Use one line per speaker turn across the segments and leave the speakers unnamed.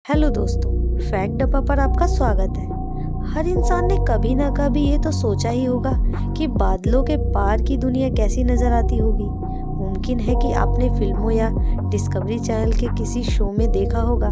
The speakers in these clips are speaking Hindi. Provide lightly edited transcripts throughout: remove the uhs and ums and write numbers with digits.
हेलो दोस्तों, फैक्ट डब्बा पर आपका स्वागत है। हर इंसान ने कभी ना कभी ये तो सोचा ही होगा कि बादलों के पार की दुनिया कैसी नजर आती होगी। मुमकिन है कि आपने फिल्मों या डिस्कवरी चैनल के किसी शो में देखा होगा,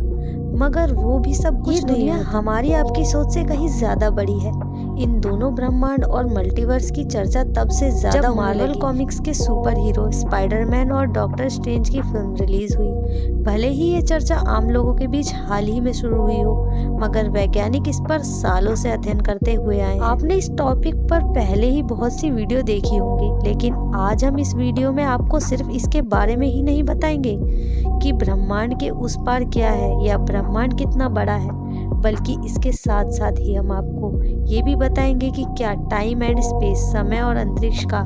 मगर वो भी सब कुछ नहीं दुनिया हमारी आपकी सोच से कहीं ज्यादा बड़ी है। इन दोनों ब्रह्मांड और मल्टीवर्स की चर्चा तब से ज्यादा मार्वल कॉमिक्स के सुपर हीरो स्पाइडरमैन और डॉक्टर स्ट्रेंज की फिल्म रिलीज हुई। भले ही ये चर्चा आम लोगों के बीच हाल ही में शुरू हुई हो, मगर वैज्ञानिक इस पर सालों से अध्ययन करते हुए आए हैं। आपने इस टॉपिक पर पहले ही बहुत सी वीडियो देखी होंगी, लेकिन आज हम इस वीडियो में आपको सिर्फ इसके बारे में ही नहीं बताएंगे कि ब्रह्मांड के उस पार क्या है या ब्रह्मांड कितना बड़ा है, बल्कि इसके साथ साथ ही हम आपको ये भी बताएंगे कि क्या टाइम एंड स्पेस, समय और अंतरिक्ष का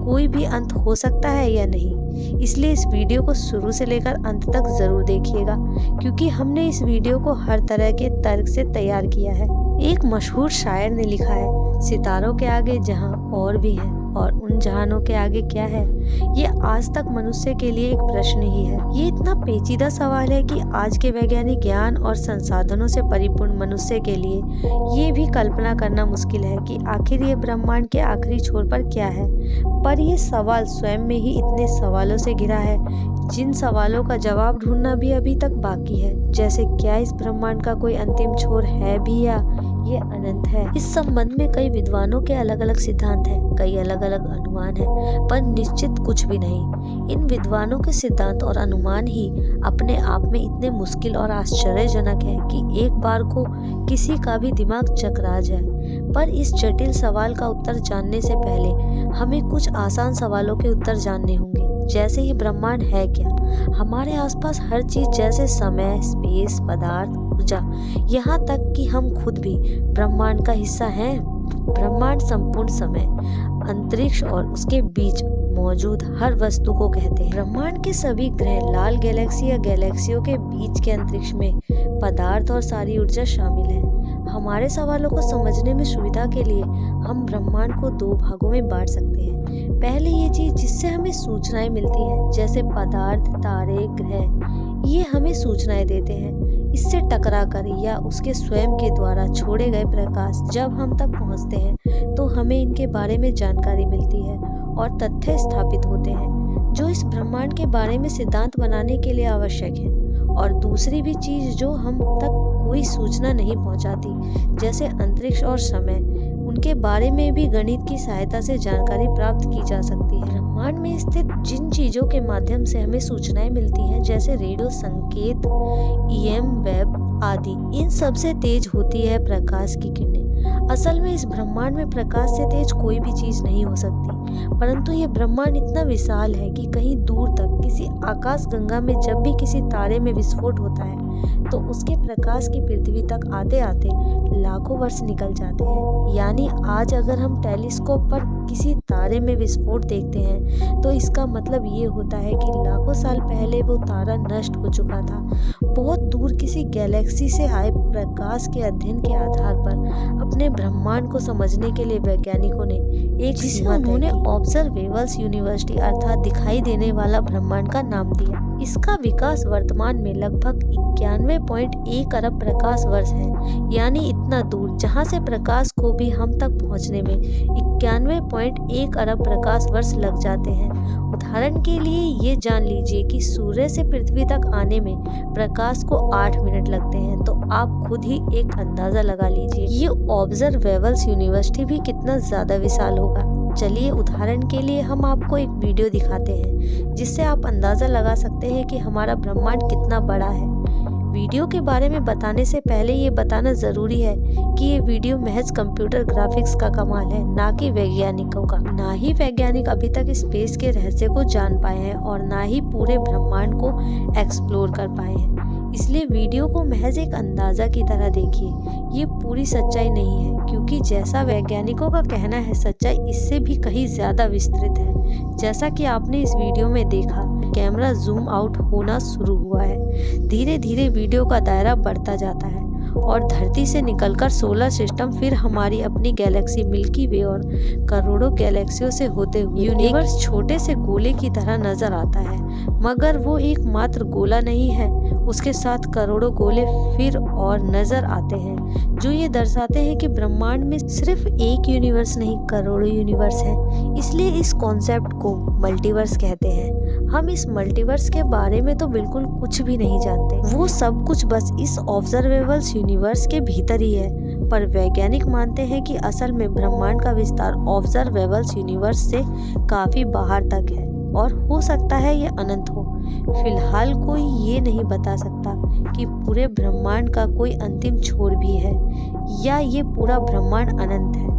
कोई भी अंत हो सकता है या नहीं। इसलिए इस वीडियो को शुरू से लेकर अंत तक जरूर देखिएगा, क्योंकि हमने इस वीडियो को हर तरह के तर्क से तैयार किया है। एक मशहूर शायर ने लिखा है, सितारों के आगे जहां और भी है और उन जहानों के आगे क्या है। ये आज तक मनुष्य के लिए एक प्रश्न ही है। ये इतना पेचीदा सवाल है कि आज के वैज्ञानिक ज्ञान और संसाधनों से परिपूर्ण मनुष्य के लिए ये भी कल्पना करना मुश्किल है कि आखिर ये ब्रह्मांड के आखिरी छोर पर क्या है। पर ये सवाल स्वयं में ही इतने सवालों से घिरा है, जिन सवालों का जवाब ढूंढना भी अभी तक बाकी है। जैसे, क्या इस ब्रह्मांड का कोई अंतिम छोर है भी या ये अनंत है। इस संबंध में कई विद्वानों के अलग अलग सिद्धांत हैं, कई अलग अलग अनुमान हैं, पर निश्चित कुछ भी नहीं। इन विद्वानों के सिद्धांत और अनुमान ही अपने आप में इतने मुश्किल और आश्चर्यजनक है कि एक बार को किसी का भी दिमाग चकरा जाए। पर इस जटिल सवाल का उत्तर जानने से पहले हमें कुछ आसान सवालों के उत्तर जानने होंगे। जैसे, ये ब्रह्मांड है क्या। हमारे आसपास हर चीज, जैसे समय, स्पेस, पदार्थ, ऊर्जा, यहाँ तक कि हम खुद भी ब्रह्मांड का हिस्सा हैं। ब्रह्मांड संपूर्ण समय, अंतरिक्ष और उसके बीच मौजूद हर वस्तु को कहते हैं। ब्रह्मांड के सभी ग्रह, लाल गैलेक्सी या गैलेक्सियों के बीच के अंतरिक्ष में पदार्थ और सारी ऊर्जा शामिल है। हमारे सवालों को समझने में सुविधा के लिए हम ब्रह्मांड को दो भागों में बांट सकते हैं। पहले ये चीज जिससे हमें सूचनाएं मिलती हैं, जैसे पदार्थ, तारे, ग्रह, ये हमें सूचनाएं देते हैं। इससे टकरा कर या उसके स्वयं के द्वारा छोड़े गए प्रकाश जब हम तक पहुंचते हैं तो हमें इनके बारे में जानकारी मिलती है और तथ्य स्थापित होते हैं जो इस ब्रह्मांड के बारे में सिद्धांत बनाने के लिए आवश्यक है। और दूसरी भी चीज जो हम तक कोई सूचना नहीं पहुंचाती, जैसे अंतरिक्ष और समय, उनके बारे में भी गणित की सहायता से जानकारी प्राप्त की जा सकती है। ब्रह्मांड में स्थित जिन चीजों के माध्यम से हमें सूचनाएं मिलती हैं, जैसे रेडियो संकेत, ईएम वेब आदि, इन सबसे तेज होती है प्रकाश की किरणें। असल में इस ब्रह्मांड में प्रकाश से तेज कोई भी चीज नहीं हो सकती, परंतु ये ब्रह्मांड इतना विशाल है कि कहीं दूर तक किसी आकाश गंगा में जब भी किसी तारे में विस्फोट होता है तो उसके प्रकाश की पृथ्वी तक आते आते लाखों वर्ष निकल जाते हैं। यानी आज अगर हम टेलीस्कोप पर किसी तारे में विस्फोट देखते हैं तो इसका मतलब ये होता है कि लाखों साल पहले वो तारा नष्ट हो चुका था। बहुत दूर किसी गैलेक्सी से आए प्रकाश के अध्ययन के आधार पर अपने ब्रह्मांड को समझने के लिए वैज्ञानिकों ने एक सीमा उन्होंने ऑब्जर्वेबल्स यूनिवर्सिटी अर्थात दिखाई देने वाला ब्रह्मांड का नाम दिया। इसका विकास वर्तमान में लगभग 91.1 अरब प्रकाश वर्ष है, यानी इतना दूर जहां से प्रकाश को भी हम तक पहुंचने में 91.1 अरब प्रकाश वर्ष लग जाते हैं। उदाहरण के लिए ये जान लीजिए कि सूर्य से पृथ्वी तक आने में प्रकाश को 8 मिनट लगते हैं, तो आप खुद ही एक अंदाजा लगा लीजिए ये ऑब्जर्वेबल्स यूनिवर्सिटी भी कितना ज्यादा विशाल होगा। चलिए उदाहरण के लिए हम आपको एक वीडियो दिखाते हैं जिससे आप अंदाजा लगा सकते हैं कि हमारा ब्रह्मांड कितना बड़ा है। वीडियो के बारे में बताने से पहले ये बताना जरूरी है कि ये वीडियो महज कंप्यूटर ग्राफिक्स का कमाल है, ना कि वैज्ञानिकों का। ना ही वैज्ञानिक अभी तक स्पेस के रहस्य को जान पाए हैं और ना ही पूरे ब्रह्मांड को एक्सप्लोर कर पाए हैं। इसलिए वीडियो को महज एक अंदाजा की तरह देखिए। ये पूरी सच्चाई नहीं है, क्योंकि जैसा वैज्ञानिकों का कहना है, सच्चाई इससे भी कहीं ज्यादा विस्तृत है। जैसा कि आपने इस वीडियो में देखा, कैमरा जूम आउट होना शुरू हुआ है। धीरे धीरे वीडियो का दायरा बढ़ता जाता है और धरती से निकलकर सोलर सिस्टम, फिर हमारी अपनी गैलेक्सी मिल्की वे और करोड़ों गैलेक्सियों से होते हुए यूनिवर्स छोटे से गोले की तरह नजर आता है। मगर वो एकमात्र गोला नहीं है, उसके साथ करोड़ों गोले फिर और नजर आते हैं, जो ये दर्शाते हैं कि ब्रह्मांड में सिर्फ एक यूनिवर्स नहीं, करोड़ों यूनिवर्स हैं। इसलिए इस कॉन्सेप्ट को मल्टीवर्स कहते हैं। हम इस मल्टीवर्स के बारे में तो बिल्कुल कुछ भी नहीं जानते, वो सब कुछ बस इस ऑब्जर्वेबल्स यूनिवर्स के भीतर ही है। पर वैज्ञानिक मानते हैं कि असल में ब्रह्मांड का विस्तार ऑब्जर्वेबल्स यूनिवर्स से काफी बाहर तक है और हो सकता है ये अनंत हो। फिलहाल कोई ये नहीं बता सकता कि पूरे ब्रह्मांड का कोई अंतिम छोर भी है या ये पूरा ब्रह्मांड अनंत है।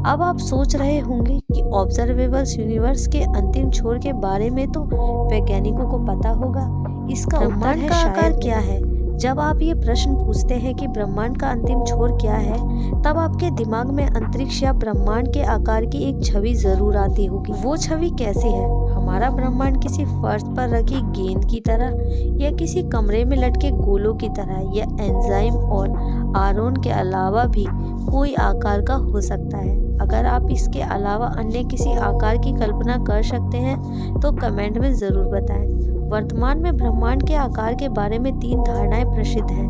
अब आप सोच रहे होंगे कि ऑब्जर्वेबल्स यूनिवर्स के अंतिम छोर के बारे में तो वैज्ञानिकों को पता होगा, इसका ब्रह्मांड का आकार क्या है। जब आप ये प्रश्न पूछते हैं कि ब्रह्मांड का अंतिम छोर क्या है, तब आपके दिमाग में अंतरिक्ष या ब्रह्मांड के आकार की एक छवि जरूर आती होगी। वो छवि कैसी है? हमारा ब्रह्मांड किसी फर्श पर रखी गेंद की तरह, या किसी कमरे में लटके गोलों की तरह, या एंजाइम और आयरन के अलावा भी कोई आकार का हो सकता है। अगर आप इसके अलावा अन्य किसी आकार की कल्पना कर सकते हैं तो कमेंट में जरूर बताएं। वर्तमान में ब्रह्मांड के आकार के बारे में 3 धारणाएं प्रसिद्ध हैं।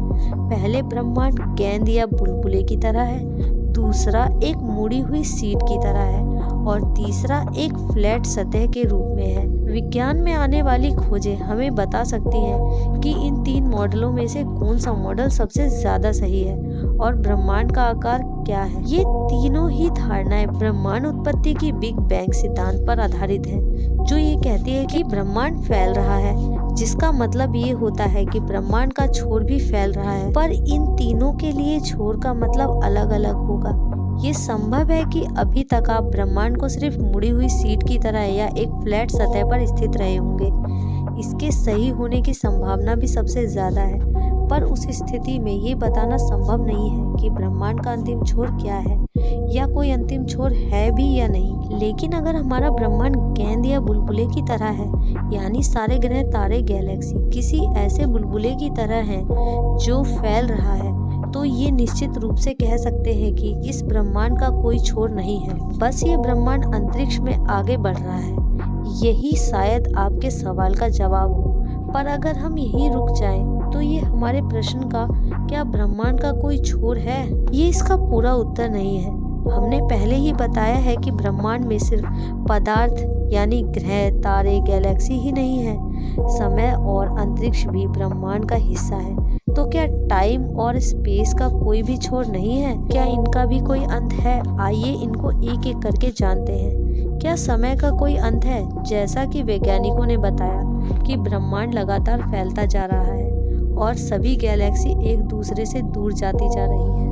पहले, ब्रह्मांड गेंद या बुलबुले की तरह है, दूसरा एक मुड़ी हुई सीट की तरह है, और तीसरा एक फ्लैट सतह के रूप में है। विज्ञान में आने वाली खोजें हमें बता सकती हैं कि इन 3 मॉडलों में से कौन सा मॉडल सबसे ज्यादा सही है और ब्रह्मांड का आकार क्या है। ये तीनों ही धारणाएं ब्रह्मांड उत्पत्ति की बिग बैंग सिद्धांत पर आधारित हैं, जो ये कहती है कि ब्रह्मांड फैल रहा है, जिसका मतलब ये होता है कि ब्रह्मांड का छोर भी फैल रहा है। पर इन तीनों के लिए छोर का मतलब अलग अलग होगा। ये संभव है कि अभी तक आप ब्रह्मांड को सिर्फ मुड़ी हुई सीट की तरह या एक फ्लैट सतह पर स्थित रहे होंगे। इसके सही होने की संभावना भी सबसे ज्यादा है, पर उस स्थिति में ये बताना संभव नहीं है कि ब्रह्मांड का अंतिम छोर क्या है या कोई अंतिम छोर है भी या नहीं। लेकिन अगर हमारा ब्रह्मांड गेंद या बुलबुले की तरह है, यानी सारे ग्रह, तारे, गैलेक्सी किसी ऐसे बुलबुले की तरह हैं जो फैल रहा है, तो ये निश्चित रूप से कह सकते हैं कि इस ब्रह्मांड का कोई छोर नहीं है, बस ये ब्रह्मांड अंतरिक्ष में आगे बढ़ रहा है। यही शायद आपके सवाल का जवाब हो। पर अगर हम यहीं रुक जाएं, तो ये हमारे प्रश्न का क्या ब्रह्मांड का कोई छोर है, ये इसका पूरा उत्तर नहीं है। हमने पहले ही बताया है कि ब्रह्मांड में सिर्फ पदार्थ यानी ग्रह, तारे, गैलेक्सी ही नहीं है, समय और अंतरिक्ष भी ब्रह्मांड का हिस्सा है। तो क्या टाइम और स्पेस का कोई भी छोर नहीं है? क्या इनका भी कोई अंत है? आइए इनको एक एक करके जानते हैं। क्या समय का कोई अंत है? जैसा कि वैज्ञानिकों ने बताया कि ब्रह्मांड लगातार फैलता जा रहा है और सभी गैलेक्सी एक दूसरे से दूर जाती जा रही हैं।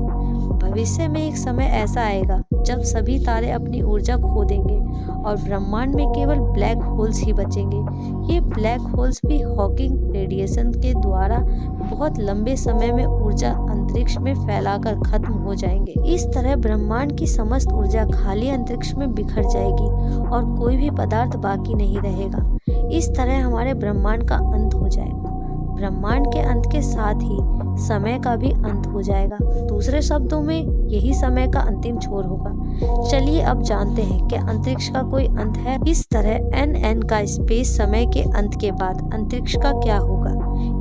भविष्य में एक समय ऐसा आएगा जब सभी तारे अपनी ऊर्जा खो देंगे और ब्रह्मांड में केवल ब्लैक होल्स ही बचेंगे। ये ब्लैक होल्स भी हॉकिंग रेडिएशन के द्वारा बहुत लंबे समय में ऊर्जा अंतरिक्ष में फैलाकर खत्म हो जाएंगे। इस तरह ब्रह्मांड की समस्त ऊर्जा खाली अंतरिक्ष में बिखर जाएगी और कोई भी पदार्थ बाकी नहीं रहेगा। इस तरह हमारे ब्रह्मांड का अंत हो जाएगा। ब्रह्मांड के अंत के साथ ही समय का भी अंत हो जाएगा। दूसरे शब्दों में यही समय का अंतिम छोर होगा। चलिए अब जानते हैं कि अंतरिक्ष का कोई अंत है। इस तरह NN का स्पेस समय के अंत के बाद अंतरिक्ष का क्या होगा,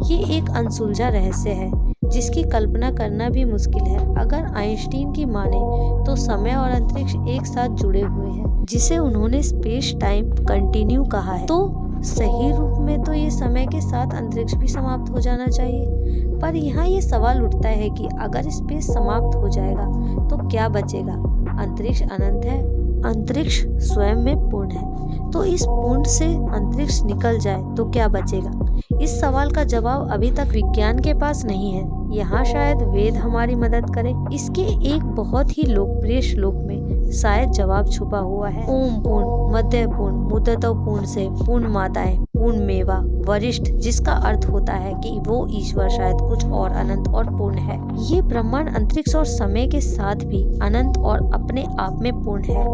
ये एक अनसुलझा रहस्य है जिसकी कल्पना करना भी मुश्किल है। अगर आइंस्टीन की माने तो समय और अंतरिक्ष एक साथ जुड़े हुए हैं, जिसे उन्होंने स्पेस टाइम कंटिन्यू कहा है। तो सही रूप में तो ये समय के साथ अंतरिक्ष भी समाप्त हो जाना चाहिए। पर यहाँ ये सवाल उठता है कि अगर स्पेस समाप्त हो जाएगा तो क्या बचेगा? अंतरिक्ष अनंत है, अंतरिक्ष स्वयं में पूर्ण है, तो इस पूर्ण से अंतरिक्ष निकल जाए तो क्या बचेगा? इस सवाल का जवाब अभी तक विज्ञान के पास नहीं है। यहाँ शायद वेद हमारी मदद करे। इसके एक बहुत ही लोकप्रिय श्लोक में शायद जवाब छुपा हुआ है। ओम पूर्ण मध्य पूर्ण मुद्दतो पूर्ण से पूर्ण माताएं पूर्ण मेवा वरिष्ठ, जिसका अर्थ होता है कि वो ईश्वर शायद कुछ और अनंत और पूर्ण है। ये ब्रह्मांड अंतरिक्ष और समय के साथ भी अनंत और अपने आप में पूर्ण है।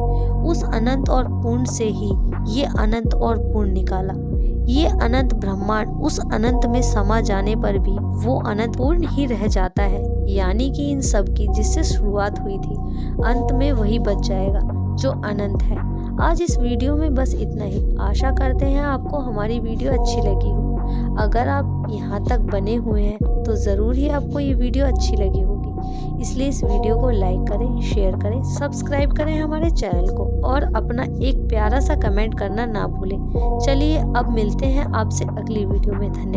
उस अनंत और पूर्ण से ही ये अनंत और पूर्ण निकाला। ये अनंत ब्रह्मांड उस अनंत में समा जाने पर भी वो अनंत पूर्ण ही रह जाता है, यानी कि इन सब की जिससे शुरुआत हुई थी अंत में वही बच जाएगा जो अनंत है। आज इस वीडियो में बस इतना ही। आशा करते हैं आपको हमारी वीडियो अच्छी लगी हो। अगर आप यहाँ तक बने हुए हैं तो ज़रूर ही आपको ये वीडियो अच्छी लगी होगी, इसलिए इस वीडियो को लाइक करें, शेयर करें, सब्सक्राइब करें हमारे चैनल को और अपना एक प्यारा सा कमेंट करना ना भूलें। चलिए अब मिलते हैं आपसे अगली वीडियो में। धन्यवाद।